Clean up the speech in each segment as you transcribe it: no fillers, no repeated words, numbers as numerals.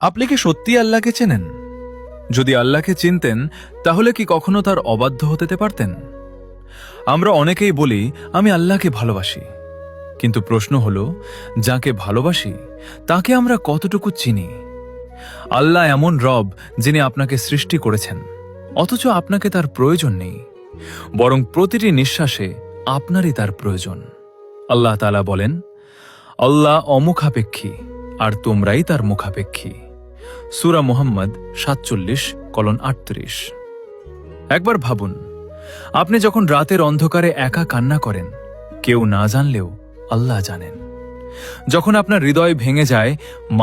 আপনি কি সত্যি আল্লাহকে চেনেন? যদি আল্লাহকে চিনতেন তাহলে কি কখনো তার অবাধ্য হতে পারতেন? আমরা অনেকেই বলি আমি আল্লাহকে ভালোবাসি, কিন্তু প্রশ্ন হল যাকে ভালোবাসি তাকে আমরা কতটুকু চিনি? আল্লাহ এমন রব যিনি আপনাকে সৃষ্টি করেছেন, অথচ আপনাকে তার প্রয়োজন নেই, বরং প্রতিটি নিঃশ্বাসে আপনারই তার প্রয়োজন। আল্লাহ তাআলা বলেন, আল্লাহ অমুখাপেক্ষী আর তোমরাই তার মুখাপেক্ষী। সূরা মুহাম্মদ 47:38। একবার ভাবুন, আপনি যখন রাতের অন্ধকারে একা কান্না করেন, কেউ না জানলেও আল্লাহ জানেন। যখন আপনার হৃদয় ভেঙে যায়,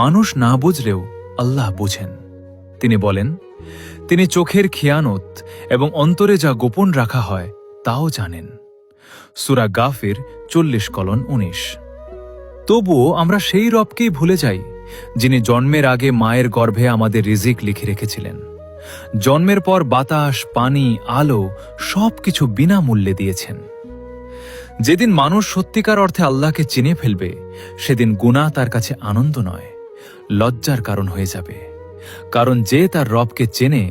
মানুষ না বুঝলেও আল্লাহ বুঝেন। তিনি বলেন, তিনি চোখের খিয়ানত এবং অন্তরে যা গোপন রাখা হয় তাও জানেন। সূরা গাফির 40:19। তবুও আমরা সেই রবকেই ভুলে যাই যিনি জন্মের আগে মায়ের গর্ভে আমাদের রিজিক লিখে রেখেছিলেন, জন্মের পর বাতাস, পানি, আলো সবকিছু বিনামূল্যে দিয়েছেন। যেদিন মানুষ সত্যিকার অর্থে আল্লাহকে চিনে ফেলবে, সেদিন গুনাহ তার কাছে আনন্দ নয়, লজ্জার কারণ হয়ে যাবে। কারণ যে তার রবকে চেনে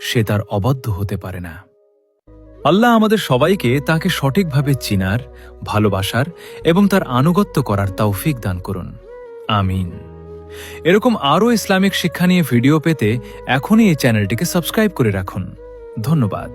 সে তার অবাধ্য হতে পারে না। আল্লাহ আমাদের সবাইকে তাকে সঠিকভাবে চিনার, ভালোবাসার এবং তার আনুগত্য করার তৌফিক দান করুন। আমিন। এরকম আরও ইসলামিক শিক্ষা নিয়ে ভিডিও পেতে এখনই এই চ্যানেলটিকে সাবস্ক্রাইব করে রাখুন। ধন্যবাদ।